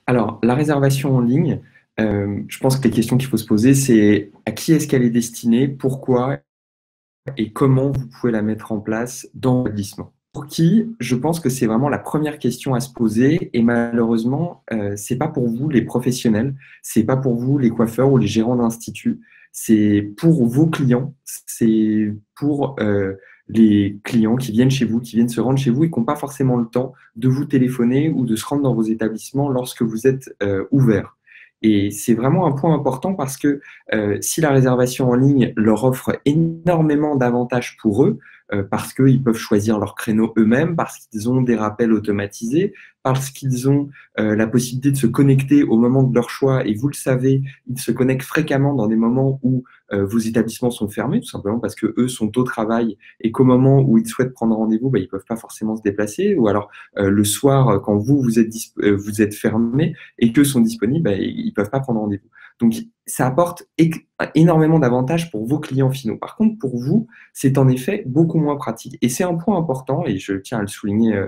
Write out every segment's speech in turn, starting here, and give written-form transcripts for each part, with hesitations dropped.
Alors, la réservation en ligne, je pense que les questions qu'il faut se poser, c'est à qui est-ce qu'elle est destinée, pourquoi et comment vous pouvez la mettre en place dans l'établissement. Pour qui, je pense que c'est vraiment la première question à se poser et malheureusement, c'est pas pour vous les professionnels, c'est pas pour vous les coiffeurs ou les gérants d'instituts, c'est pour vos clients, c'est pour les clients qui viennent chez vous, qui viennent se rendre chez vous et qui n'ont pas forcément le temps de vous téléphoner ou de se rendre dans vos établissements lorsque vous êtes ouvert. Et c'est vraiment un point important parce que si la réservation en ligne leur offre énormément d'avantages pour eux, parce qu'ils peuvent choisir leur créneau eux-mêmes, parce qu'ils ont des rappels automatisés, parce qu'ils ont la possibilité de se connecter au moment de leur choix, et vous le savez, ils se connectent fréquemment dans des moments où vos établissements sont fermés, tout simplement parce que eux sont au travail et qu'au moment où ils souhaitent prendre rendez-vous, bah, ils ne peuvent pas forcément se déplacer, ou alors le soir, quand vous êtes fermé et qu'eux sont disponibles, bah, ils ne peuvent pas prendre rendez-vous. Donc, ça apporte énormément d'avantages pour vos clients finaux. Par contre, pour vous, c'est en effet beaucoup moins pratique. Et c'est un point important, et je tiens à le souligner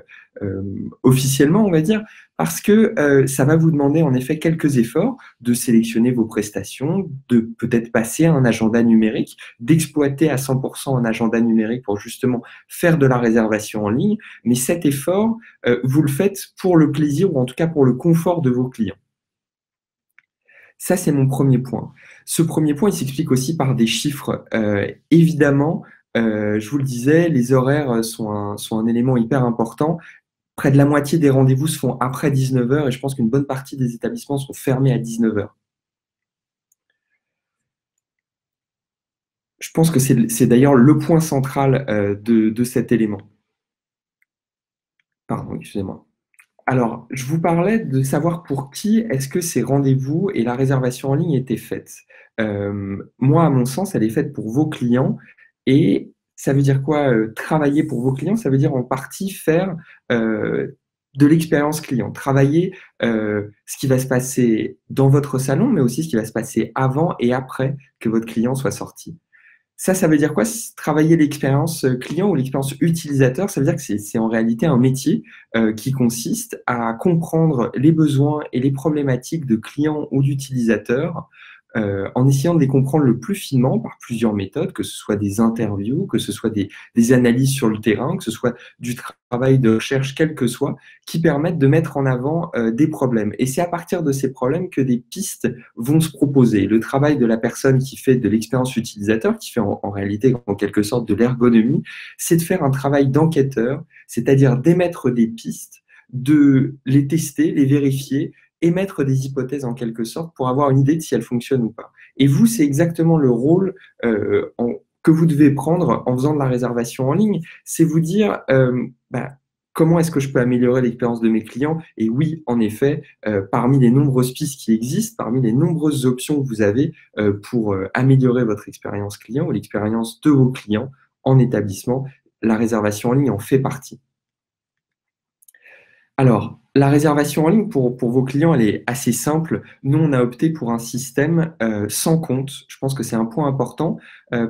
officiellement, on va dire, parce que ça va vous demander en effet quelques efforts de sélectionner vos prestations, de peut-être passer à un agenda numérique, d'exploiter à 100% un agenda numérique pour justement faire de la réservation en ligne. Mais cet effort, vous le faites pour le plaisir ou en tout cas pour le confort de vos clients. Ça, c'est mon premier point. Ce premier point, il s'explique aussi par des chiffres. Évidemment, je vous le disais, les horaires sont un élément hyper important. Près de la moitié des rendez-vous se font après 19 heures et je pense qu'une bonne partie des établissements sont fermés à 19 heures. Je pense que c'est d'ailleurs le point central de cet élément. Pardon, excusez-moi. Alors, je vous parlais de savoir pour qui est-ce que ces rendez-vous et la réservation en ligne étaient faites. Moi, à mon sens, elle est faite pour vos clients et ça veut dire quoi, travailler pour vos clients? Ça veut dire en partie faire de l'expérience client, travailler ce qui va se passer dans votre salon, mais aussi ce qui va se passer avant et après que votre client soit sorti. Ça veut dire quoi? Travailler l'expérience client ou l'expérience utilisateur, ça veut dire que c'est en réalité un métier qui consiste à comprendre les besoins et les problématiques de clients ou d'utilisateurs en essayant de les comprendre le plus finement par plusieurs méthodes, que ce soit des interviews, que ce soit des analyses sur le terrain, que ce soit du travail de recherche, quel que soit, qui permettent de mettre en avant des problèmes. Et c'est à partir de ces problèmes que des pistes vont se proposer. Le travail de la personne qui fait de l'expérience utilisateur, qui fait en réalité en quelque sorte de l'ergonomie, c'est de faire un travail d'enquêteur, c'est-à-dire d'émettre des pistes, de les tester, les vérifier, émettre des hypothèses en quelque sorte pour avoir une idée de si elles fonctionnent ou pas. Et vous, c'est exactement le rôle que vous devez prendre en faisant de la réservation en ligne, c'est vous dire comment est-ce que je peux améliorer l'expérience de mes clients? Et oui, en effet, parmi les nombreuses pistes qui existent, parmi les nombreuses options que vous avez pour améliorer votre expérience client ou l'expérience de vos clients en établissement, la réservation en ligne en fait partie. Alors, la réservation en ligne pour vos clients, elle est assez simple. Nous, on a opté pour un système sans compte. Je pense que c'est un point important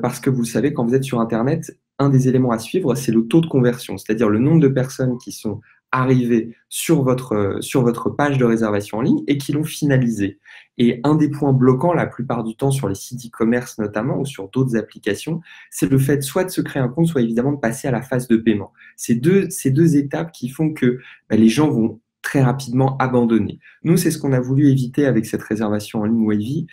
parce que vous savez, quand vous êtes sur Internet, un des éléments à suivre, c'est le taux de conversion, c'est-à-dire le nombre de personnes qui sont arrivées sur votre page de réservation en ligne et qui l'ont finalisée. Et un des points bloquants, la plupart du temps, sur les sites e-commerce notamment ou sur d'autres applications, c'est le fait soit de se créer un compte, soit évidemment de passer à la phase de paiement. Ces deux étapes qui font que les gens vont très rapidement abandonner. Nous, c'est ce qu'on a voulu éviter avec cette réservation en ligne Wavy,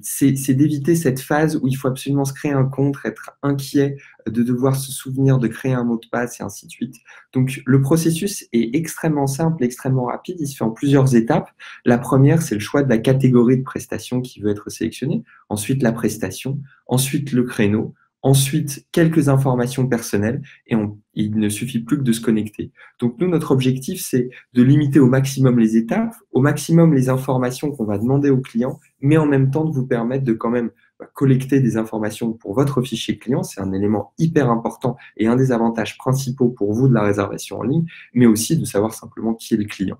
c'est d'éviter cette phase où il faut absolument se créer un compte, être inquiet de devoir se souvenir de créer un mot de passe et ainsi de suite. Donc, le processus est extrêmement simple, extrêmement rapide, il se fait en plusieurs étapes. La première, c'est le choix de la catégorie de prestation qui veut être sélectionnée, ensuite la prestation, ensuite le créneau, ensuite quelques informations personnelles et il ne suffit plus que de se connecter. Donc nous, notre objectif, c'est de limiter au maximum les étapes, au maximum les informations qu'on va demander aux clients, mais en même temps de vous permettre de quand même collecter des informations pour votre fichier client. C'est un élément hyper important et un des avantages principaux pour vous de la réservation en ligne, mais aussi de savoir simplement qui est le client.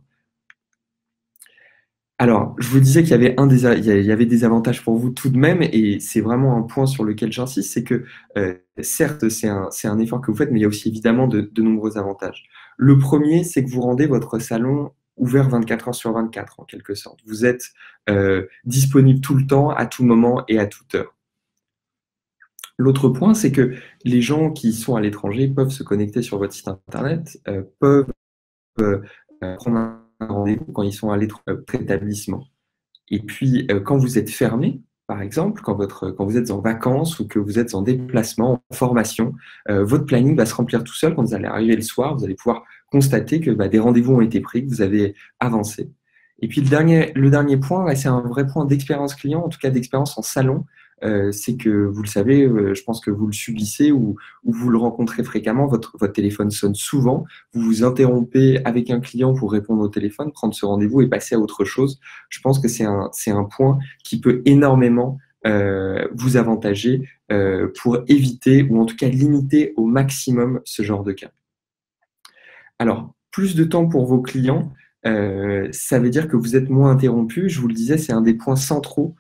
Alors, je vous disais qu'il y avait il y avait des avantages pour vous tout de même, et c'est vraiment un point sur lequel j'insiste, c'est que certes, c'est un effort que vous faites, mais il y a aussi évidemment de nombreux avantages. Le premier, c'est que vous rendez votre salon ouvert 24 heures sur 24, en quelque sorte. Vous êtes disponible tout le temps, à tout moment et à toute heure. L'autre point, c'est que les gens qui sont à l'étranger peuvent se connecter sur votre site internet, peuvent prendre un rendez-vous quand ils sont à l'étranger, près d'établissement. Et puis, quand vous êtes fermé, par exemple, quand vous êtes en vacances ou que vous êtes en déplacement, en formation, votre planning va se remplir tout seul. Quand vous allez arriver le soir, vous allez pouvoir constater que des rendez-vous ont été pris, que vous avez avancé. Et puis, le dernier point, c'est un vrai point d'expérience client, en tout cas d'expérience en salon. C'est que, vous le savez, je pense que vous le subissez ou vous le rencontrez fréquemment, votre téléphone sonne souvent, vous vous interrompez avec un client pour répondre au téléphone, prendre ce rendez-vous et passer à autre chose. Je pense que c'est un point qui peut énormément vous avantager pour éviter ou en tout cas limiter au maximum ce genre de cas. Alors, plus de temps pour vos clients, ça veut dire que vous êtes moins interrompu. Je vous le disais, c'est un des points centraux.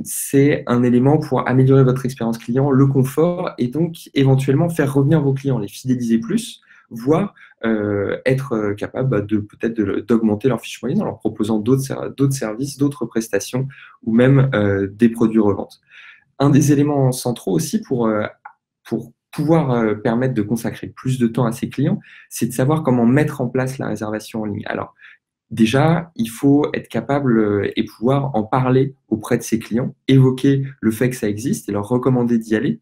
C'est un élément pour améliorer votre expérience client, le confort et donc éventuellement faire revenir vos clients, les fidéliser plus, voire être capable de peut-être d'augmenter leur fiche moyenne en leur proposant d'autres services, d'autres prestations ou même des produits revente. Un des éléments centraux aussi pour pouvoir permettre de consacrer plus de temps à ses clients, c'est de savoir comment mettre en place la réservation en ligne. Alors, déjà, il faut être capable et pouvoir en parler auprès de ses clients, évoquer le fait que ça existe et leur recommander d'y aller.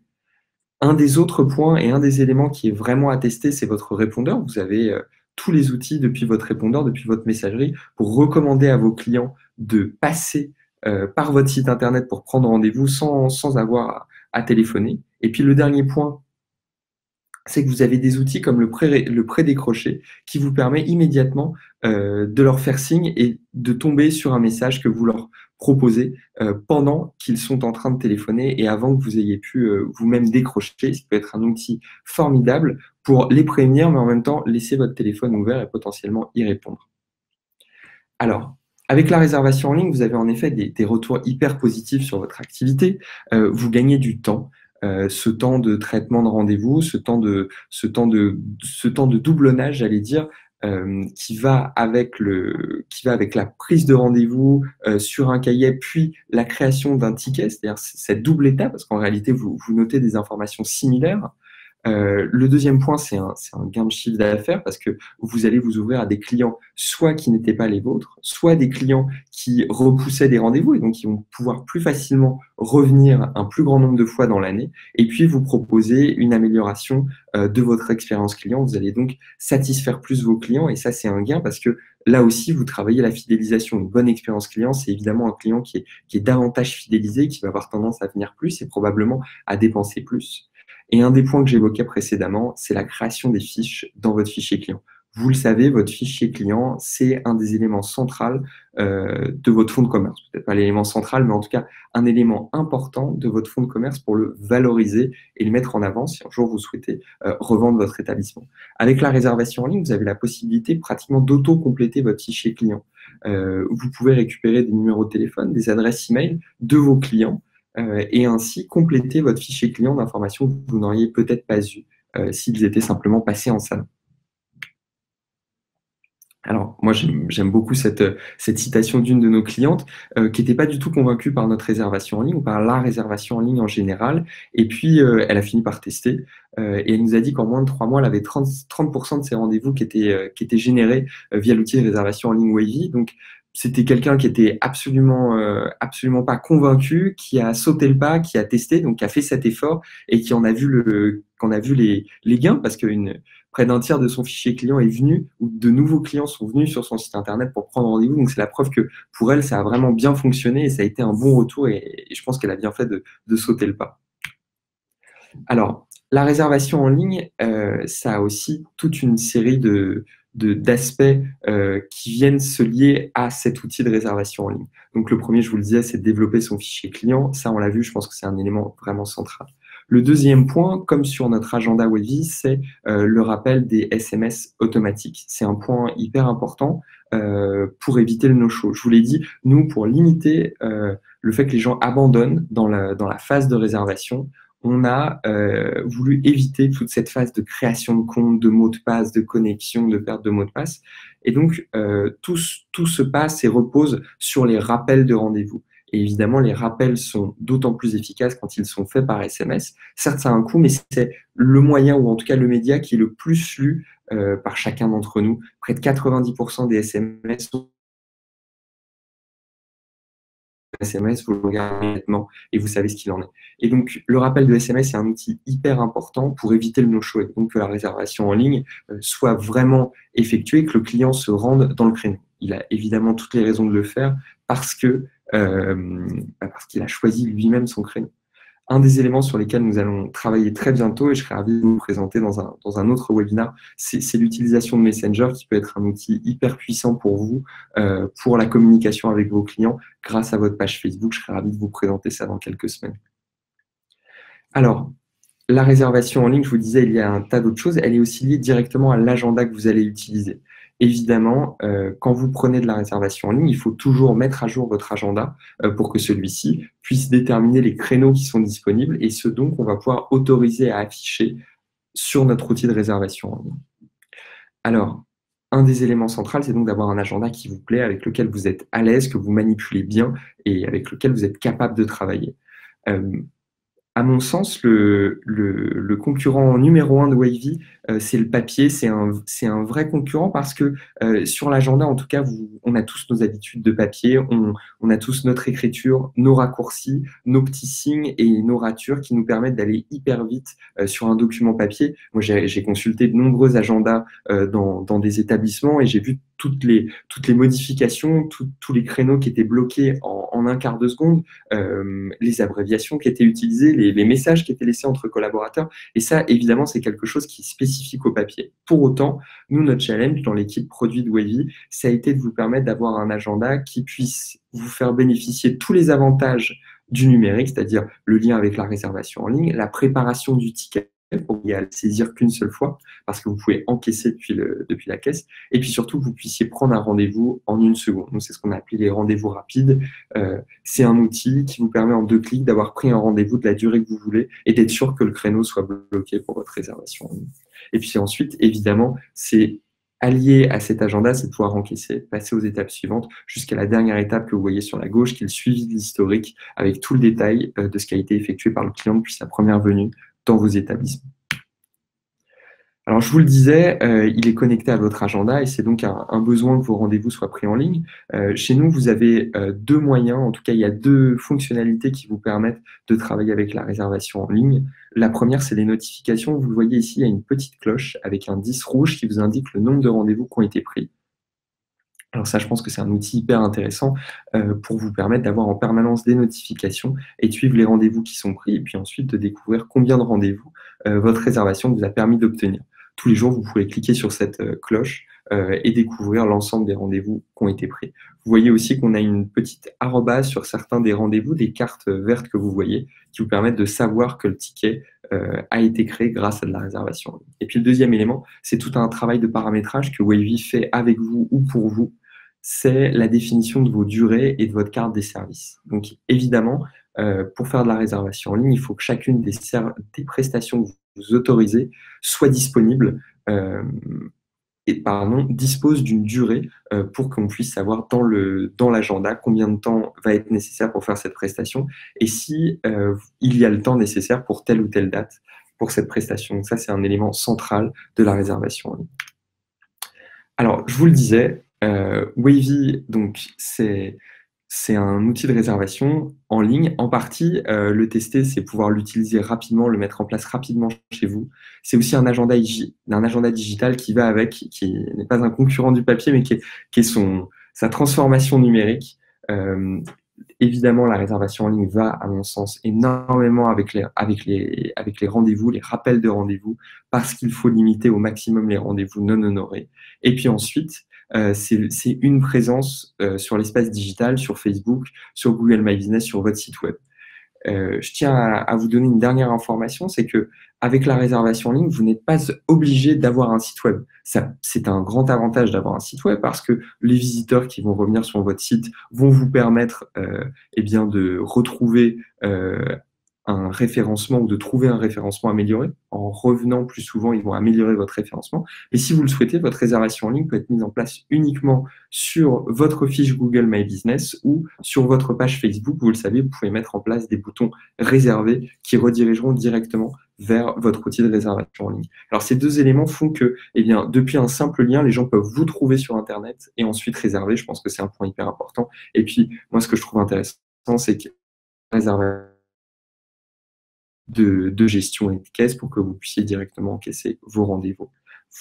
Un des autres points et un des éléments qui est vraiment à tester, c'est votre répondeur. Vous avez tous les outils depuis votre répondeur, depuis votre messagerie, pour recommander à vos clients de passer par votre site internet pour prendre rendez-vous sans avoir à téléphoner. Et puis le dernier point, c'est que vous avez des outils comme le pré-décroché qui vous permet immédiatement de leur faire signe et de tomber sur un message que vous leur proposez pendant qu'ils sont en train de téléphoner et avant que vous ayez pu vous-même décrocher. Ce peut être un outil formidable pour les prévenir, mais en même temps laisser votre téléphone ouvert et potentiellement y répondre. Alors, avec la réservation en ligne, vous avez en effet des retours hyper positifs sur votre activité. Vous gagnez du temps. Ce temps de traitement de rendez-vous, ce temps de doublonnage, j'allais dire, qui va avec la prise de rendez-vous sur un cahier, puis la création d'un ticket, c'est-à-dire cette double étape, parce qu'en réalité, vous notez des informations similaires. Le deuxième point, c'est un gain de chiffre d'affaires parce que vous allez vous ouvrir à des clients soit qui n'étaient pas les vôtres, soit des clients qui repoussaient des rendez-vous et donc qui vont pouvoir plus facilement revenir un plus grand nombre de fois dans l'année et puis vous proposer une amélioration de votre expérience client. Vous allez donc satisfaire plus vos clients et ça, c'est un gain parce que là aussi, vous travaillez la fidélisation. Une bonne expérience client, c'est évidemment un client qui est davantage fidélisé, qui va avoir tendance à venir plus et probablement à dépenser plus. Et un des points que j'évoquais précédemment, c'est la création des fiches dans votre fichier client. Vous le savez, votre fichier client, c'est un des éléments centraux de votre fonds de commerce. Peut-être pas l'élément central, mais en tout cas, un élément important de votre fonds de commerce pour le valoriser et le mettre en avant si un jour vous souhaitez revendre votre établissement. Avec la réservation en ligne, vous avez la possibilité pratiquement d'auto-compléter votre fichier client. Vous pouvez récupérer des numéros de téléphone, des adresses email de vos clients et ainsi compléter votre fichier client d'informations que vous n'auriez peut-être pas eues s'ils étaient simplement passés en salon. Alors, moi, j'aime beaucoup cette citation d'une de nos clientes qui n'était pas du tout convaincue par notre réservation en ligne ou par la réservation en ligne en général. Et puis, elle a fini par tester et elle nous a dit qu'en moins de 3 mois, elle avait 30% de ses rendez-vous qui étaient générés via l'outil de réservation en ligne Wavy. Donc, c'était quelqu'un qui était absolument pas convaincu, qui a sauté le pas, qui a testé, donc qui a fait cet effort et qui en a vu les gains parce que près d'un tiers de son fichier client est venu ou de nouveaux clients sont venus sur son site internet pour prendre rendez-vous. Donc, c'est la preuve que pour elle, ça a vraiment bien fonctionné et ça a été un bon retour et je pense qu'elle a bien fait de sauter le pas. Alors, la réservation en ligne, ça a aussi toute une série d'aspects qui viennent se lier à cet outil de réservation en ligne. Donc, le premier, je vous le disais, c'est de développer son fichier client. Ça, on l'a vu, je pense que c'est un élément vraiment central. Le deuxième point, comme sur notre agenda Wavy, c'est le rappel des SMS automatiques. C'est un point hyper important pour éviter le no-show. Je vous l'ai dit, nous, pour limiter le fait que les gens abandonnent dans la phase de réservation, on a voulu éviter toute cette phase de création de compte, de mots de passe, de connexion, de perte de mots de passe. Et donc, tout se passe et repose sur les rappels de rendez-vous. Et évidemment, les rappels sont d'autant plus efficaces quand ils sont faits par SMS. Certes, ça a un coût, mais c'est le moyen, ou en tout cas le média, qui est le plus lu par chacun d'entre nous. Près de 90% des SMS sont SMS, vous le regardez immédiatement et vous savez ce qu'il en est. Et donc, le rappel de SMS est un outil hyper important pour éviter le no-show et donc que la réservation en ligne soit vraiment effectuée, que le client se rende dans le créneau. Il a évidemment toutes les raisons de le faire parce qu'il a choisi lui-même son créneau. Un des éléments sur lesquels nous allons travailler très bientôt, et je serai ravi de vous présenter dans un autre webinaire, c'est l'utilisation de Messenger, qui peut être un outil hyper puissant pour vous, pour la communication avec vos clients, grâce à votre page Facebook. Je serai ravi de vous présenter ça dans quelques semaines. Alors, la réservation en ligne, je vous disais, il y a un tas d'autres choses. Elle est aussi liée directement à l'agenda que vous allez utiliser. Évidemment, quand vous prenez de la réservation en ligne, il faut toujours mettre à jour votre agenda pour que celui-ci puisse déterminer les créneaux qui sont disponibles et ce donc on va pouvoir autoriser à afficher sur notre outil de réservation en ligne. Alors, un des éléments centraux, c'est donc d'avoir un agenda qui vous plaît, avec lequel vous êtes à l'aise, que vous manipulez bien et avec lequel vous êtes capable de travailler. À mon sens, le concurrent numéro 1 de Wavy, c'est le papier. C'est un vrai concurrent parce que sur l'agenda, en tout cas, on a tous nos habitudes de papier, on a tous notre écriture, nos raccourcis, nos petits signes et nos ratures qui nous permettent d'aller hyper vite sur un document papier. Moi, j'ai consulté de nombreux agendas dans des établissements et j'ai vu toutes les modifications, tous les créneaux qui étaient bloqués en un quart de seconde, les abréviations qui étaient utilisées, les messages qui étaient laissés entre collaborateurs. Et ça, évidemment, c'est quelque chose qui est spécifique au papier. Pour autant, nous, notre challenge dans l'équipe produit de Wavy, ça a été de vous permettre d'avoir un agenda qui puisse vous faire bénéficier de tous les avantages du numérique, c'est-à-dire le lien avec la réservation en ligne, la préparation du ticket pour n'y aller saisir qu'une seule fois, parce que vous pouvez encaisser depuis la caisse, et puis surtout que vous puissiez prendre un rendez-vous en 1 seconde. Donc, c'est ce qu'on a appelé les rendez-vous rapides. C'est un outil qui vous permet en 2 clics d'avoir pris un rendez-vous de la durée que vous voulez et d'être sûr que le créneau soit bloqué pour votre réservation en ligne. Et puis ensuite, évidemment, c'est allié à cet agenda, c'est de pouvoir encaisser, passer aux étapes suivantes, jusqu'à la dernière étape que vous voyez sur la gauche, qui est le suivi de l'historique, avec tout le détail de ce qui a été effectué par le client depuis sa première venue dans vos établissements. Alors, je vous le disais, il est connecté à votre agenda et c'est donc un besoin que vos rendez-vous soient pris en ligne. Chez nous, vous avez 2 moyens, en tout cas, il y a 2 fonctionnalités qui vous permettent de travailler avec la réservation en ligne. La première, c'est les notifications. Vous le voyez ici, il y a une petite cloche avec un 10 rouge qui vous indique le nombre de rendez-vous qui ont été pris. Alors ça, je pense que c'est un outil hyper intéressant pour vous permettre d'avoir en permanence des notifications et de suivre les rendez-vous qui sont pris et puis ensuite de découvrir combien de rendez-vous votre réservation vous a permis d'obtenir. Tous les jours, vous pouvez cliquer sur cette cloche et découvrir l'ensemble des rendez-vous qui ont été pris. Vous voyez aussi qu'on a une petite arrobase sur certains des rendez-vous, des cartes vertes que vous voyez, qui vous permettent de savoir que le ticket a été créé grâce à de la réservation. Et puis le deuxième élément, c'est tout un travail de paramétrage que Wavy fait avec vous ou pour vous. C'est la définition de vos durées et de votre carte des services. Donc évidemment, pour faire de la réservation en ligne, il faut que chacune des prestations que vous autorisez soit disponible dispose d'une durée pour qu'on puisse savoir dans l'agenda combien de temps va être nécessaire pour faire cette prestation et si il y a le temps nécessaire pour telle ou telle date pour cette prestation. Donc ça, c'est un élément central de la réservation en ligne. Alors, je vous le disais, Wavy, donc c'est un outil de réservation en ligne. En partie, le tester, c'est pouvoir l'utiliser rapidement, le mettre en place rapidement chez vous. C'est aussi un agenda digital qui va avec, qui n'est pas un concurrent du papier, mais qui est sa transformation numérique. Évidemment, la réservation en ligne va, à mon sens, énormément avec les rendez-vous, les rappels de rendez-vous, parce qu'il faut limiter au maximum les rendez-vous non honorés. Et puis ensuite, c'est une présence sur l'espace digital, sur Facebook, sur Google My Business, sur votre site web. Je tiens à vous donner une dernière information, c'est que avec la réservation en ligne, vous n'êtes pas obligé d'avoir un site web. C'est un grand avantage d'avoir un site web parce que les visiteurs qui vont revenir sur votre site vont vous permettre de retrouver un référencement ou de trouver un référencement amélioré. En revenant plus souvent, ils vont améliorer votre référencement. Et si vous le souhaitez, votre réservation en ligne peut être mise en place uniquement sur votre fiche Google My Business ou sur votre page Facebook. Vous le savez, vous pouvez mettre en place des boutons réservés qui redirigeront directement vers votre outil de réservation en ligne. Alors, ces deux éléments font que, eh bien, depuis un simple lien, les gens peuvent vous trouver sur Internet et ensuite réserver. Je pense que c'est un point hyper important. Et puis, moi, ce que je trouve intéressant, c'est que réserver de gestion et de caisse pour que vous puissiez directement encaisser vos rendez-vous.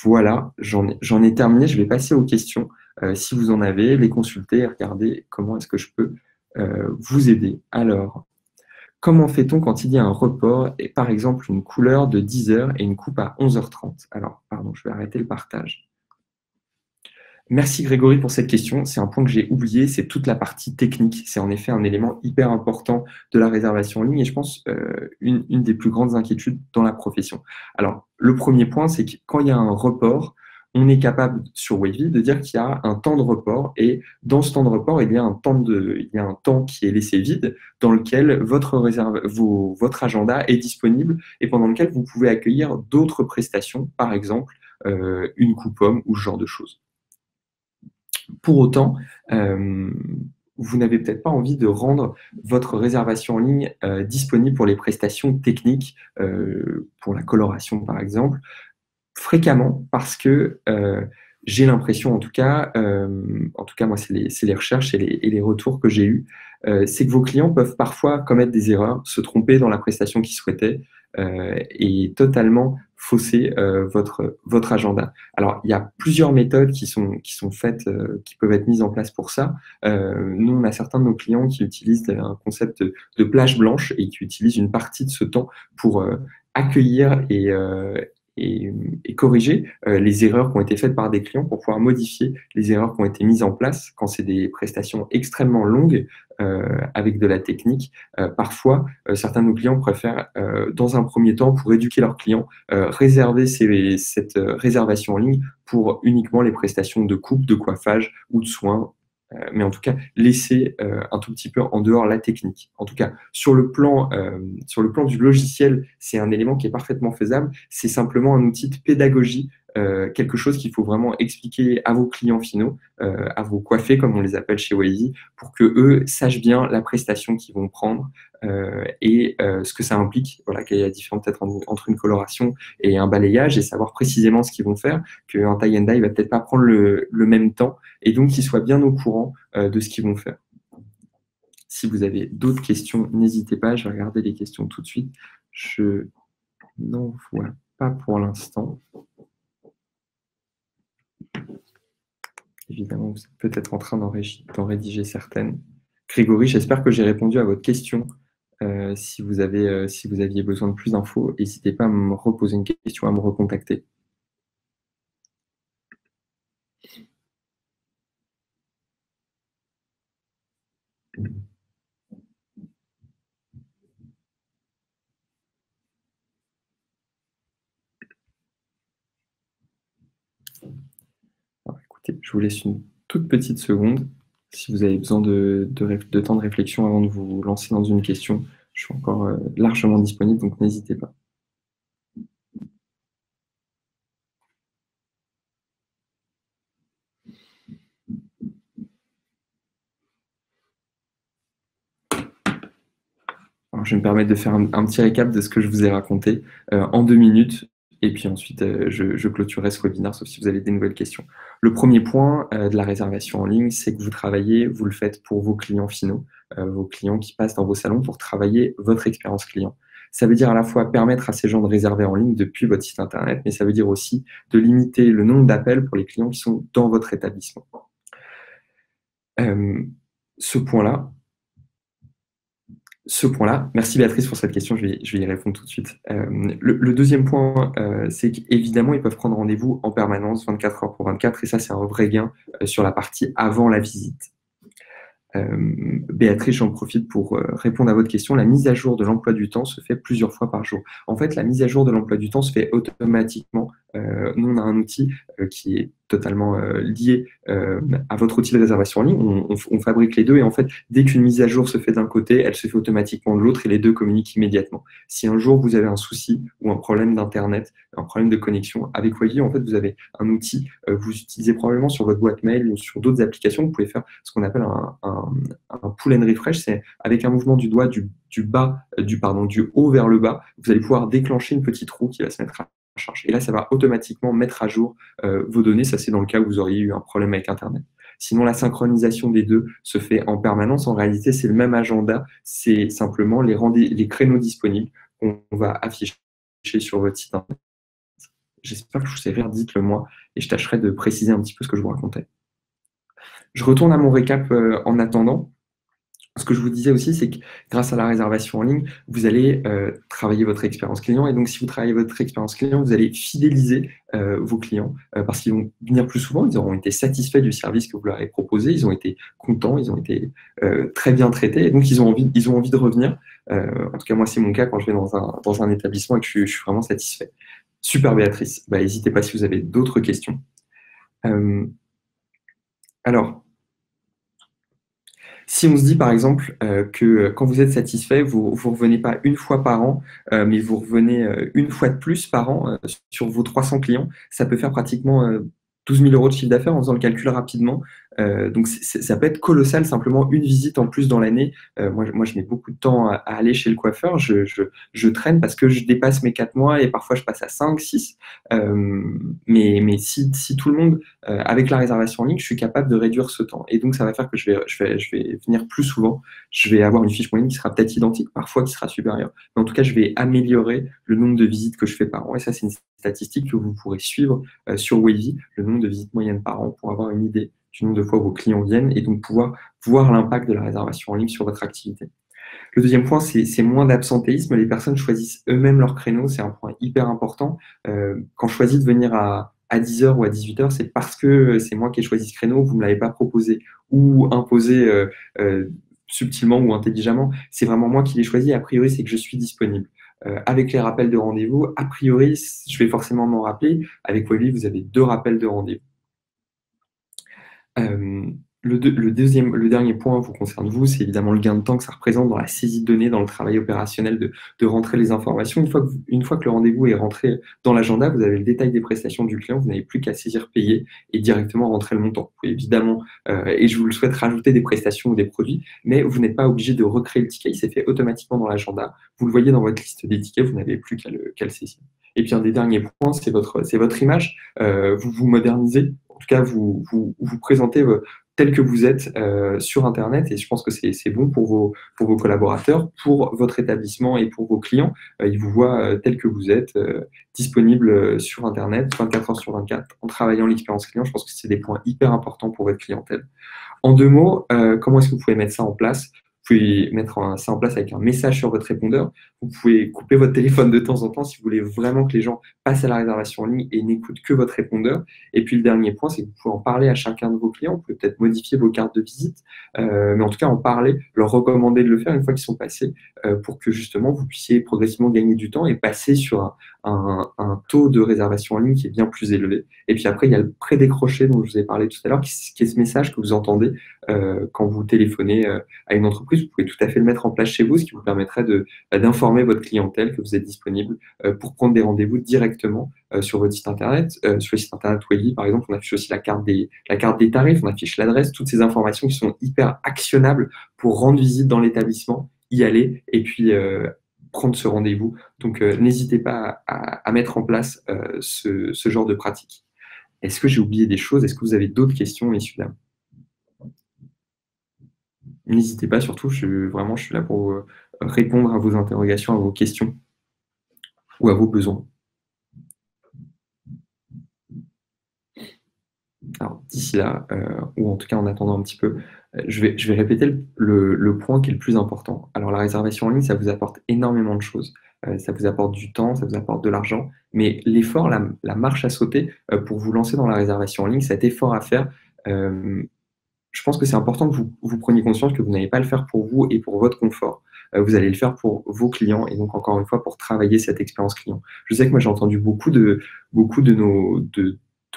Voilà, j'en ai terminé. Je vais passer aux questions. Si vous en avez, les consulter et regarder comment est-ce que je peux vous aider. Alors, comment fait-on quand il y a un report et par exemple une couleur de 10 heures et une coupe à 11h30? Alors, pardon, je vais arrêter le partage. Merci Grégory pour cette question. C'est un point que j'ai oublié, c'est toute la partie technique. C'est en effet un élément hyper important de la réservation en ligne et je pense une des plus grandes inquiétudes dans la profession. Alors, le premier point, c'est que quand il y a un report, on est capable sur Wavy de dire qu'il y a un temps de report et dans ce temps de report, il y a un temps qui est laissé vide dans lequel votre agenda est disponible et pendant lequel vous pouvez accueillir d'autres prestations, par exemple une coupon ou ce genre de choses. Pour autant, vous n'avez peut-être pas envie de rendre votre réservation en ligne disponible pour les prestations techniques, pour la coloration par exemple, fréquemment parce que j'ai l'impression, en tout cas moi c'est les recherches et les retours que j'ai eus, c'est que vos clients peuvent parfois commettre des erreurs, se tromper dans la prestation qu'ils souhaitaient et totalement fausser votre agenda. Alors, il y a plusieurs méthodes qui sont faites, qui peuvent être mises en place pour ça. Nous, on a certains de nos clients qui utilisent un concept de plage blanche et qui utilisent une partie de ce temps pour accueillir et corriger les erreurs qui ont été faites par des clients pour pouvoir modifier les erreurs qui ont été mises en place quand c'est des prestations extrêmement longues avec de la technique. Parfois, certains de nos clients préfèrent, dans un premier temps, pour éduquer leurs clients, réserver cette réservation en ligne pour uniquement les prestations de coupe, de coiffage ou de soins. Mais en tout cas, laisser un tout petit peu en dehors la technique. En tout cas, sur le plan du logiciel, c'est un élément qui est parfaitement faisable. C'est simplement un outil de pédagogie, quelque chose qu'il faut vraiment expliquer à vos clients finaux, à vos coiffés, comme on les appelle chez Wavy, pour que eux sachent bien la prestation qu'ils vont prendre et ce que ça implique. Voilà, qu'il y a la différence peut-être entre une coloration et un balayage et savoir précisément ce qu'ils vont faire, qu'un tie and dye va peut-être pas prendre le même temps et donc qu'ils soient bien au courant de ce qu'ils vont faire. Si vous avez d'autres questions, n'hésitez pas, je vais regarder les questions tout de suite. Je n'en vois pas pour l'instant. Évidemment, vous êtes peut-être en train d'en rédiger certaines. Grégory, j'espère que j'ai répondu à votre question. Si vous aviez besoin de plus d'infos, n'hésitez pas à me reposer une question, à me recontacter. Alors, écoutez, je vous laisse une toute petite seconde. Si vous avez besoin de temps de réflexion avant de vous lancer dans une question, je suis encore largement disponible, donc n'hésitez pas. Alors, je vais me permettre de faire un petit récap de ce que je vous ai raconté en 2 minutes. Et puis ensuite, je clôturerai ce webinaire, sauf si vous avez des nouvelles questions. Le premier point de la réservation en ligne, c'est que vous travaillez, vous le faites pour vos clients finaux, vos clients qui passent dans vos salons pour travailler votre expérience client. Ça veut dire à la fois permettre à ces gens de réserver en ligne depuis votre site internet, mais ça veut dire aussi de limiter le nombre d'appels pour les clients qui sont dans votre établissement. Ce point-là, merci Béatrice pour cette question, je vais y répondre tout de suite. Le deuxième point, c'est qu'évidemment, ils peuvent prendre rendez-vous en permanence, 24 heures pour 24, et ça, c'est un vrai gain sur la partie avant la visite. Béatrice, j'en profite pour répondre à votre question. La mise à jour de l'emploi du temps se fait plusieurs fois par jour. En fait, la mise à jour de l'emploi du temps se fait automatiquement Nous, on a un outil qui est totalement lié à votre outil de réservation en ligne. On fabrique les deux et en fait, dès qu'une mise à jour se fait d'un côté, elle se fait automatiquement de l'autre et les deux communiquent immédiatement. Si un jour vous avez un souci ou un problème d'Internet, un problème de connexion, avec Wavy, en fait, vous avez un outil que vous utilisez probablement sur votre boîte mail ou sur d'autres applications. Vous pouvez faire ce qu'on appelle un pull and refresh. C'est avec un mouvement du doigt du haut vers le bas, vous allez pouvoir déclencher une petite roue qui va se mettre à charge. Et là, ça va automatiquement mettre à jour vos données. Ça, c'est dans le cas où vous auriez eu un problème avec Internet. Sinon, la synchronisation des deux se fait en permanence. En réalité, c'est le même agenda. C'est simplement les créneaux disponibles qu'on va afficher sur votre site Internet. J'espère que je vous ai rien, dites-le moi, et je tâcherai de préciser un petit peu ce que je vous racontais. Je retourne à mon récap en attendant. Ce que je vous disais aussi, c'est que grâce à la réservation en ligne, vous allez travailler votre expérience client. Et donc, si vous travaillez votre expérience client, vous allez fidéliser vos clients parce qu'ils vont venir plus souvent. Ils auront été satisfaits du service que vous leur avez proposé. Ils ont été contents. Ils ont été très bien traités. Et donc, ils ont envie de revenir. En tout cas, moi, c'est mon cas quand je vais dans un établissement et que je suis vraiment satisfait. Super, Béatrice. Bah, n'hésitez pas si vous avez d'autres questions. Alors, si on se dit par exemple que quand vous êtes satisfait, vous ne revenez pas une fois par an, mais vous revenez une fois de plus par an sur vos 300 clients, ça peut faire pratiquement 12 000 € de chiffre d'affaires en faisant le calcul rapidement. Donc ça peut être colossal, simplement une visite en plus dans l'année. Moi, je mets beaucoup de temps à aller chez le coiffeur. Je traîne parce que je dépasse mes 4 mois et parfois je passe à 5, 6. Mais si tout le monde, avec la réservation en ligne, je suis capable de réduire ce temps. Et donc, ça va faire que je vais venir plus souvent. Je vais avoir une fiche moyenne qui sera peut-être identique, parfois qui sera supérieure. Mais en tout cas, je vais améliorer le nombre de visites que je fais par an. Et ça, c'est une statistique que vous pourrez suivre sur Wavy, le nombre de visites moyennes par an pour avoir une idée du nombre de fois où vos clients viennent et donc pouvoir voir l'impact de la réservation en ligne sur votre activité. Le deuxième point, c'est moins d'absentéisme. Les personnes choisissent eux-mêmes leur créneau. C'est un point hyper important. Quand je choisis de venir à 10h ou à 18h, c'est parce que c'est moi qui ai choisi ce créneau. Vous ne me l'avez pas proposé ou imposé subtilement ou intelligemment. C'est vraiment moi qui l'ai choisi. A priori, c'est que je suis disponible. Avec les rappels de rendez-vous, a priori, je vais forcément m'en rappeler. Avec Wavy, vous avez 2 rappels de rendez-vous. Le dernier point vous concerne vous, c'est évidemment le gain de temps que ça représente dans la saisie de données, dans le travail opérationnel de rentrer les informations. Une fois que le rendez-vous est rentré dans l'agenda, vous avez le détail des prestations du client, vous n'avez plus qu'à saisir, payer et directement rentrer le montant. Vous pouvez évidemment, et je vous le souhaite, rajouter des prestations ou des produits, mais vous n'êtes pas obligé de recréer le ticket, il s'est fait automatiquement dans l'agenda. Vous le voyez dans votre liste des tickets, vous n'avez plus qu'à le saisir. Et puis un des derniers points, c'est votre image. Vous vous modernisez, en tout cas vous présentez tel que vous êtes sur Internet, et je pense que c'est bon pour vos collaborateurs, pour votre établissement et pour vos clients. Ils vous voient tel que vous êtes, disponible sur Internet, 24 heures sur 24, en travaillant l'expérience client. Je pense que c'est des points hyper importants pour votre clientèle. En 2 mots, comment est-ce que vous pouvez mettre ça en place ? Vous pouvez mettre ça en place avec un message sur votre répondeur. Vous pouvez couper votre téléphone de temps en temps si vous voulez vraiment que les gens passent à la réservation en ligne et n'écoutent que votre répondeur. Et puis le dernier point, c'est que vous pouvez en parler à chacun de vos clients. Vous pouvez peut-être modifier vos cartes de visite, mais en tout cas en parler, leur recommander de le faire une fois qu'ils sont passés pour que justement vous puissiez progressivement gagner du temps et passer sur un taux de réservation en ligne qui est bien plus élevé. Et puis après, il y a le pré-décroché dont je vous ai parlé tout à l'heure, qui est ce message que vous entendez quand vous téléphonez à une entreprise. Vous pouvez tout à fait le mettre en place chez vous, ce qui vous permettrait d'informer votre clientèle que vous êtes disponible pour prendre des rendez-vous directement sur votre site internet. Sur le site internet Wavy, par exemple, on affiche aussi la carte des tarifs, on affiche l'adresse, toutes ces informations qui sont hyper actionnables pour rendre visite dans l'établissement, y aller et puis prendre ce rendez-vous. Donc, n'hésitez pas à mettre en place ce genre de pratique. Est-ce que j'ai oublié des choses? Est-ce que vous avez d'autres questions, messieurs, dames? N'hésitez pas, surtout, je suis là pour répondre à vos interrogations, à vos questions ou à vos besoins. Alors, d'ici là, ou en tout cas en attendant un petit peu, je vais répéter le point qui est le plus important. Alors, la réservation en ligne, ça vous apporte énormément de choses. Ça vous apporte du temps, ça vous apporte de l'argent, mais l'effort, la marche à sauter pour vous lancer dans la réservation en ligne, cet effort à faire, je pense que c'est important que vous preniez conscience que vous n'allez pas le faire pour vous et pour votre confort. vous allez le faire pour vos clients et donc encore une fois pour travailler cette expérience client. Je sais que moi j'ai entendu beaucoup de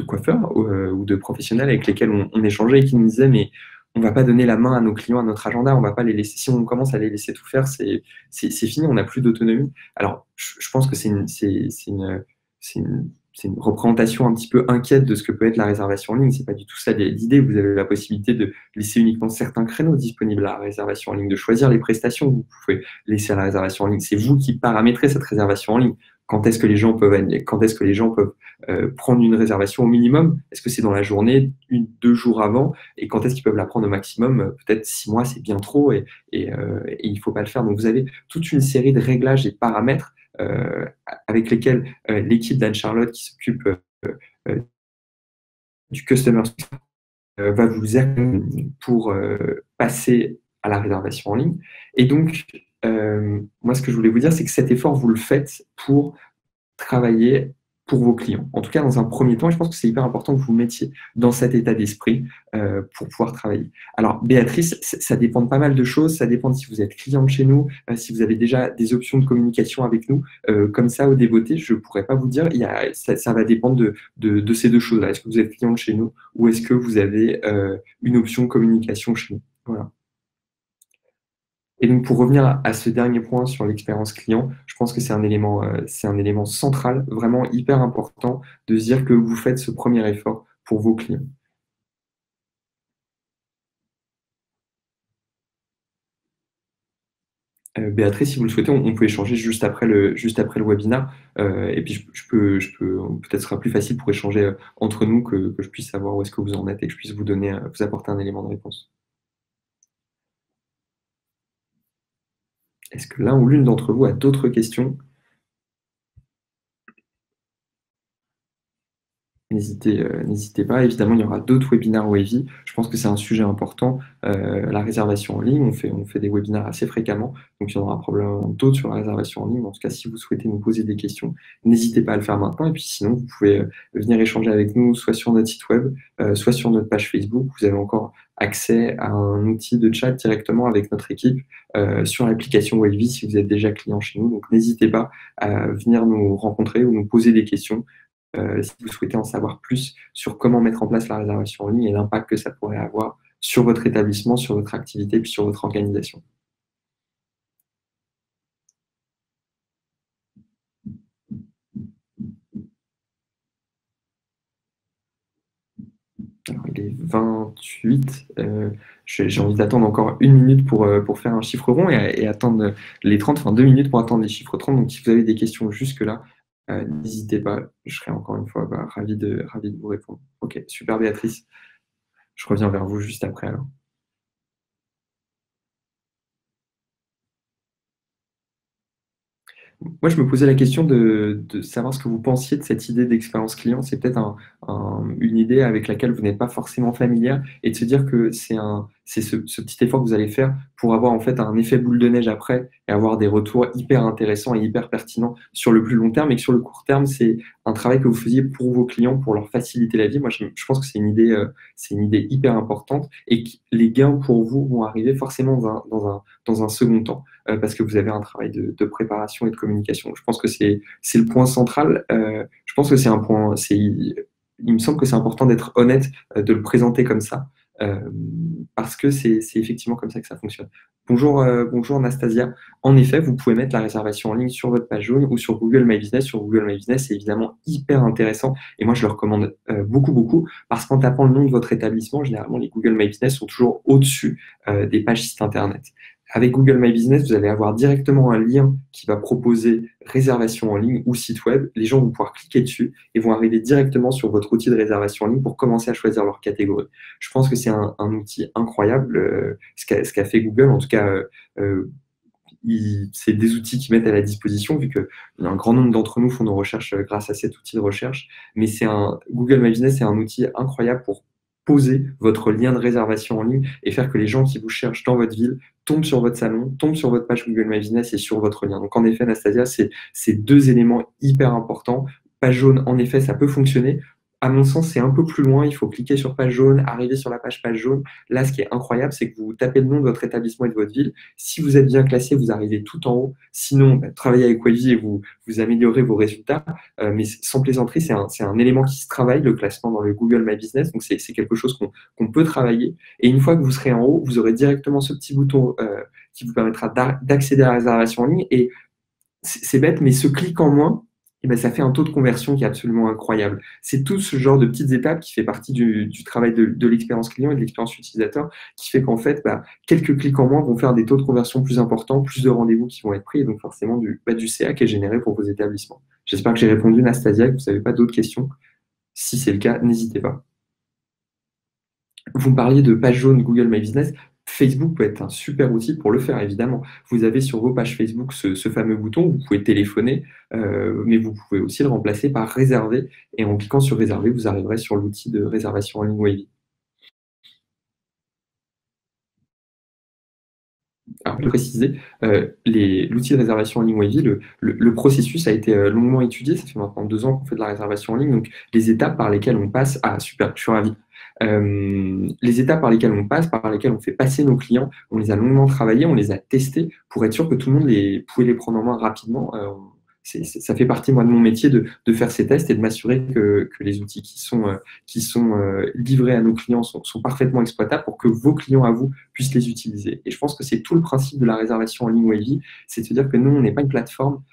coiffeurs ou de professionnels avec lesquels on échangeait et qui nous disaient mais on ne va pas donner la main à nos clients, à notre agenda, on va pas les laisser. Si on commence à les laisser tout faire, c'est fini, on n'a plus d'autonomie. Alors, je pense que c'est une représentation un petit peu inquiète de ce que peut être la réservation en ligne. C'est pas du tout ça l'idée. Vous avez la possibilité de laisser uniquement certains créneaux disponibles à la réservation en ligne, de choisir les prestations que vous pouvez laisser à la réservation en ligne. C'est vous qui paramétrez cette réservation en ligne. Quand est-ce que les gens peuvent prendre une réservation au minimum? Est-ce que c'est dans la journée, 2 jours avant? Et quand est-ce qu'ils peuvent la prendre au maximum? Peut-être 6 mois, c'est bien trop et il ne faut pas le faire. Donc, vous avez toute une série de réglages et de paramètres avec lesquels l'équipe d'Anne-Charlotte qui s'occupe euh, du customer va vous aider pour passer à la réservation en ligne. Et donc, moi, ce que je voulais vous dire, c'est que cet effort, vous le faites pour travailler pour vos clients. En tout cas, dans un premier temps, je pense que c'est hyper important que vous vous mettiez dans cet état d'esprit pour pouvoir travailler. Alors, Béatrice, ça dépend de pas mal de choses. Ça dépend de si vous êtes cliente chez nous, si vous avez déjà des options de communication avec nous. Comme ça, au débeauté, je ne pourrais pas vous dire. Ça va dépendre de ces deux choses-là. Est-ce que vous êtes cliente chez nous ou est-ce que vous avez une option communication chez nous? Voilà. Et donc, pour revenir à ce dernier point sur l'expérience client, je pense que c'est un élément central, vraiment hyper important, de se dire que vous faites ce premier effort pour vos clients. Béatrice, si vous le souhaitez, on peut échanger juste après le webinaire. Et puis, peut-être ce sera plus facile pour échanger entre nous que je puisse savoir où est-ce que vous en êtes et que je puisse vous apporter un élément de réponse. Est-ce que l'un ou l'une d'entre vous a d'autres questions? N'hésitez pas. Évidemment, il y aura d'autres webinaires Wavy. Je pense que c'est un sujet important. La réservation en ligne, on fait des webinaires assez fréquemment. Donc, il y en aura probablement d'autres sur la réservation en ligne. En tout cas, si vous souhaitez nous poser des questions, n'hésitez pas à le faire maintenant. Et puis, sinon, vous pouvez venir échanger avec nous, soit sur notre site web, soit sur notre page Facebook. Vous avez encore accès à un outil de chat directement avec notre équipe sur l'application Wavy si vous êtes déjà client chez nous. Donc, n'hésitez pas à venir nous rencontrer ou nous poser des questions. Si vous souhaitez en savoir plus sur comment mettre en place la réservation en ligne et l'impact que ça pourrait avoir sur votre établissement, sur votre activité, puis sur votre organisation. Alors, il est 28. J'ai envie d'attendre encore 1 minute pour faire un chiffre rond et attendre les 30, enfin 2 minutes pour attendre les chiffres 30. Donc, si vous avez des questions jusque-là, n'hésitez pas. Je serai encore une fois ravi de vous répondre. Ok, super Béatrice. Je reviens vers vous juste après alors. Moi, je me posais la question de savoir ce que vous pensiez de cette idée d'expérience client. C'est peut-être une idée avec laquelle vous n'êtes pas forcément familière et de se dire que c'est ce petit effort que vous allez faire pour avoir en fait un effet boule de neige après et avoir des retours hyper intéressants et hyper pertinents sur le plus long terme et que sur le court terme, c'est un travail que vous faisiez pour vos clients, pour leur faciliter la vie. Moi, je pense que c'est une idée hyper importante et que les gains pour vous vont arriver forcément dans un second temps parce que vous avez un travail de préparation et de communication. Je pense que c'est le point central. Je pense que c'est un point. Il me semble que c'est important d'être honnête, de le présenter comme ça, parce que c'est effectivement comme ça que ça fonctionne. Bonjour Anastasia. En effet, vous pouvez mettre la réservation en ligne sur votre page jaune ou sur Google My Business. Sur Google My Business, c'est évidemment hyper intéressant et moi je le recommande beaucoup parce qu'en tapant le nom de votre établissement, généralement les Google My Business sont toujours au-dessus des pages sites internet. Avec Google My Business, vous allez avoir directement un lien qui va proposer réservation en ligne ou site web. Les gens vont pouvoir cliquer dessus et vont arriver directement sur votre outil de réservation en ligne pour commencer à choisir leur catégorie. Je pense que c'est un outil incroyable, ce qu'a fait Google. En tout cas, c'est des outils qu'ils mettent à la disposition, vu qu'un grand nombre d'entre nous font nos recherches grâce à cet outil de recherche. Mais Google My Business, c'est un outil incroyable pour poser votre lien de réservation en ligne et faire que les gens qui vous cherchent dans votre ville tombent sur votre salon, tombent sur votre page Google My Business et sur votre lien. Donc en effet, Anastasia, c'est deux éléments hyper importants. Page jaune, en effet, ça peut fonctionner. à mon sens, c'est un peu plus loin. Il faut cliquer sur page jaune, arriver sur la page jaune. Là, ce qui est incroyable, c'est que vous tapez le nom de votre établissement et de votre ville. Si vous êtes bien classé, vous arrivez tout en haut. Sinon, bah, travaillez avec Wavy et vous améliorez vos résultats. Mais sans plaisanterie, c'est un élément qui se travaille, le classement dans le Google My Business. Donc, c'est quelque chose qu'on peut travailler. Et une fois que vous serez en haut, vous aurez directement ce petit bouton qui vous permettra d'accéder à la réservation en ligne. Et c'est bête, mais ce clic en moins, eh ben, ça fait un taux de conversion qui est absolument incroyable. C'est tout ce genre de petites étapes qui fait partie du travail de l'expérience client et de l'expérience utilisateur qui fait qu'en fait, bah, quelques clics en moins vont faire des taux de conversion plus importants, plus de rendez-vous qui vont être pris et donc forcément du CA qui est généré pour vos établissements. J'espère que j'ai répondu, Nastasia, que vous n'avez pas d'autres questions. Si c'est le cas, n'hésitez pas. Vous me parliez de page jaune Google My Business. Facebook peut être un super outil pour le faire, évidemment. Vous avez sur vos pages Facebook ce fameux bouton, vous pouvez téléphoner, mais vous pouvez aussi le remplacer par réserver. Et en cliquant sur réserver, vous arriverez sur l'outil de réservation en ligne Wavy. Alors, pour préciser, l'outil de réservation en ligne Wavy, le processus a été longuement étudié. Ça fait maintenant 2 ans qu'on fait de la réservation en ligne. Donc, les étapes par lesquelles on passe... Ah, super, je suis ravi. Les étapes par lesquelles on passe, par lesquelles on fait passer nos clients, on les a longuement travaillés, on les a testés pour être sûr que tout le monde pouvait les prendre en main rapidement. Ça fait partie, moi, de mon métier de faire ces tests et de m'assurer que les outils qui sont livrés à nos clients sont parfaitement exploitables pour que vos clients à vous puissent les utiliser. Et je pense que c'est tout le principe de la réservation en ligne Wavy, c'est de se dire que nous, on n'est pas une plateforme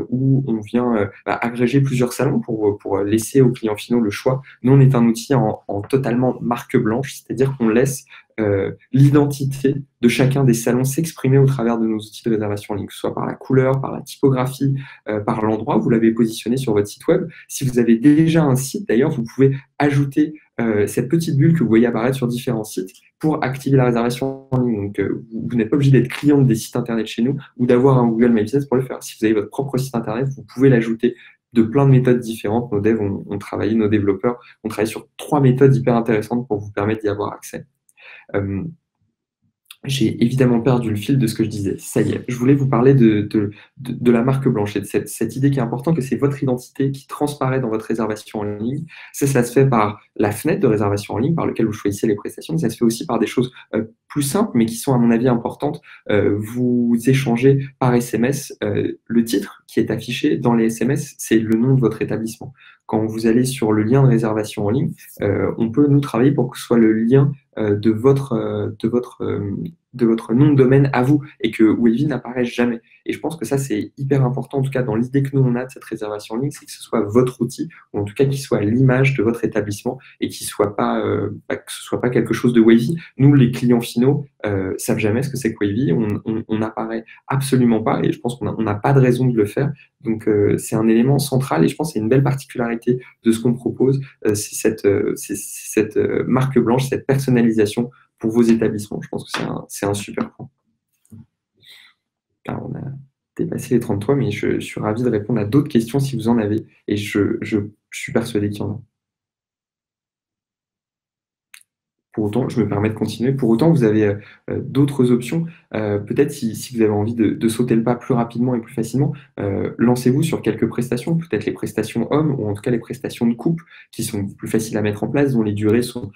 où on vient agréger plusieurs salons pour laisser aux clients finaux le choix. Nous, on est un outil en totalement marque blanche, c'est-à-dire qu'on laisse l'identité de chacun des salons s'exprimer au travers de nos outils de réservation en ligne, que ce soit par la couleur, par la typographie, par l'endroit où vous l'avez positionné sur votre site web. Si vous avez déjà un site, d'ailleurs, vous pouvez ajouter cette petite bulle que vous voyez apparaître sur différents sites pour activer la réservation en ligne. Donc, vous n'êtes pas obligé d'être client des sites internet chez nous ou d'avoir un Google My Business pour le faire. Si vous avez votre propre site internet, vous pouvez l'ajouter de plein de méthodes différentes. Nos devs ont travaillé, nos développeurs ont travaillé sur 3 méthodes hyper intéressantes pour vous permettre d'y avoir accès. J'ai évidemment perdu le fil de ce que je disais. Ça y est, je voulais vous parler de la marque blanche et de cette idée qui est importante, que c'est votre identité qui transparaît dans votre réservation en ligne. Ça se fait par la fenêtre de réservation en ligne par laquelle vous choisissez les prestations. Ça se fait aussi par des choses plus simples, mais qui sont à mon avis importantes. Vous échangez par SMS. Le titre qui est affiché dans les SMS, c'est le nom de votre établissement. Quand vous allez sur le lien de réservation en ligne, on peut nous travailler pour que ce soit le lien de votre nom de domaine à vous et que Wavy n'apparaisse jamais. Et je pense que ça, c'est hyper important, en tout cas dans l'idée que nous, on a de cette réservation en ligne, c'est que ce soit votre outil, ou en tout cas qu'il soit l'image de votre établissement et qu'il soit pas, que ce soit pas quelque chose de Wavy. Nous, les clients finaux, savent jamais ce que c'est que Wavy, on n'apparaît absolument pas et je pense qu'on n'a pas de raison de le faire. Donc, c'est un élément central et je pense que c'est une belle particularité de ce qu'on propose, c'est cette marque blanche, cette personnalisation pour vos établissements. Je pense que c'est un super point. Alors, on a dépassé les 33, mais je suis ravi de répondre à d'autres questions si vous en avez et je suis persuadé qu'il y en a. Pour autant, je me permets de continuer. Pour autant, vous avez d'autres options. Peut-être si vous avez envie de sauter le pas plus rapidement et plus facilement, lancez-vous sur quelques prestations, peut-être les prestations hommes ou en tout cas les prestations de couple qui sont plus faciles à mettre en place, dont les durées sont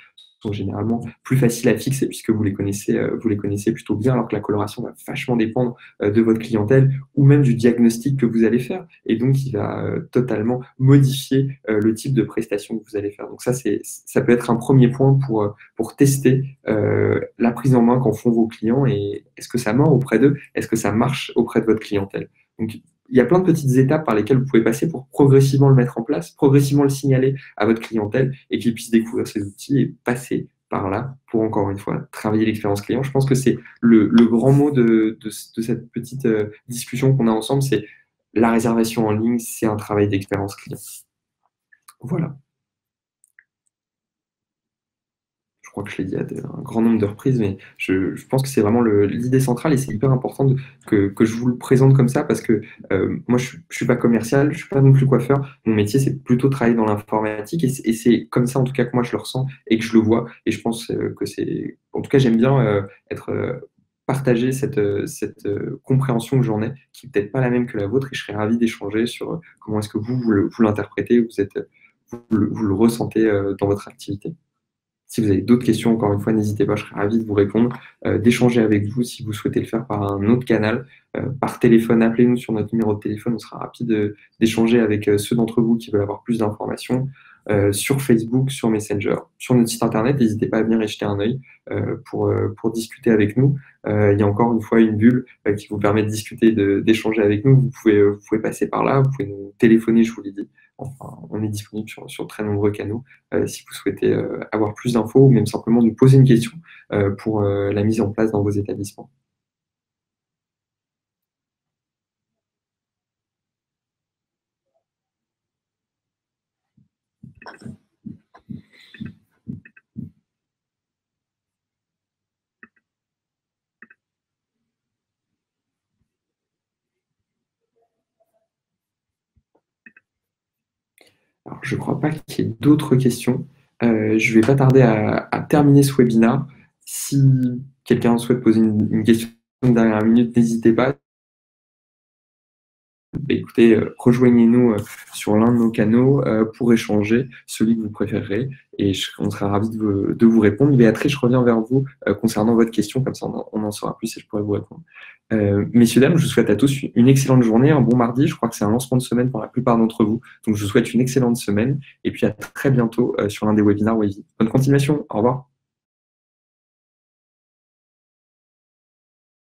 généralement plus faciles à fixer puisque vous les connaissez plutôt bien, alors que la coloration va vachement dépendre de votre clientèle ou même du diagnostic que vous allez faire. Et donc, il va totalement modifier le type de prestation que vous allez faire. Donc ça peut être un premier point pour tester la prise en main qu'en font vos clients et est-ce que ça mord auprès d'eux, est-ce que ça marche auprès de votre clientèle. Donc, il y a plein de petites étapes par lesquelles vous pouvez passer pour progressivement le mettre en place, progressivement le signaler à votre clientèle et qu'ils puissent découvrir ces outils et passer par là pour, encore une fois, travailler l'expérience client. Je pense que c'est le grand mot de cette petite discussion qu'on a ensemble, c'est la réservation en ligne, c'est un travail d'expérience client. Voilà. Je crois que je l'ai dit à un grand nombre de reprises, mais je pense que c'est vraiment l'idée centrale et c'est hyper important que je vous le présente comme ça parce que moi, je ne suis pas commercial, je ne suis pas non plus coiffeur. Mon métier, c'est plutôt de travailler dans l'informatique et c'est comme ça, en tout cas, que moi, je le ressens et que je le vois. Et je pense que c'est... En tout cas, j'aime bien partager cette compréhension que j'en ai, qui n'est peut-être pas la même que la vôtre et je serais ravi d'échanger sur comment est-ce que vous l'interprétez, vous le ressentez dans votre activité. Si vous avez d'autres questions, encore une fois, n'hésitez pas, je serai ravi de vous répondre, d'échanger avec vous si vous souhaitez le faire par un autre canal, par téléphone. Appelez-nous sur notre numéro de téléphone, on sera rapide d'échanger avec ceux d'entre vous qui veulent avoir plus d'informations. Sur Facebook, sur Messenger, sur notre site internet, n'hésitez pas à venir y jeter un œil pour discuter avec nous. Il y a encore une fois une bulle qui vous permet de discuter, d'échanger avec nous. Vous pouvez passer par là, vous pouvez nous téléphoner, je vous l'ai dit. Enfin, on est disponible sur très nombreux canaux si vous souhaitez avoir plus d'infos ou même simplement nous poser une question pour la mise en place dans vos établissements. Alors, je ne crois pas qu'il y ait d'autres questions. Je ne vais pas tarder à terminer ce webinaire. Si quelqu'un souhaite poser une question derrière la minute, n'hésitez pas. Écoutez, rejoignez-nous sur l'un de nos canaux pour échanger, celui que vous préférerez, et on sera ravis de vous répondre. Béatrice, je reviens vers vous concernant votre question, comme ça on en saura plus et je pourrai vous répondre. Messieurs, dames, je vous souhaite à tous une excellente journée, un bon mardi. Je crois que c'est un lancement de semaine pour la plupart d'entre vous, donc je vous souhaite une excellente semaine, et puis à très bientôt sur l'un des webinaires Wavy. Bonne continuation, au revoir.